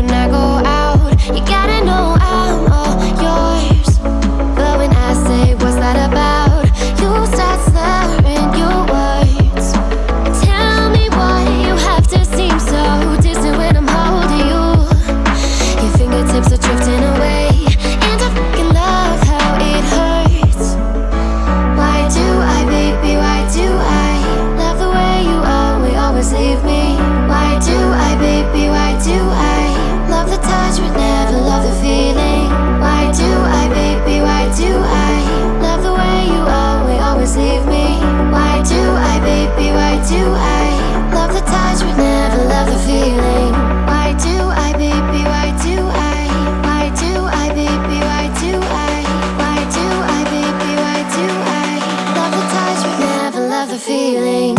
when I go out. You gotta know I'm all yours. But when I say what's that about, you start slurring your words. Tell me why you have to seem so distant when I'm holding you. Your fingertips are drifting away, and I fucking love how it hurts. Why do I, baby, why do I love the way you always leave me? Why do I, baby, why do I love the touch but never love the feeling? Why do I, baby, why do I love the way you always leave me? Why do I, baby, why do I love the touch but never love the feeling? Why do I, baby, why do I? Why do I, baby, why do I? Why do I, baby, why do I love the touch but never love the feeling?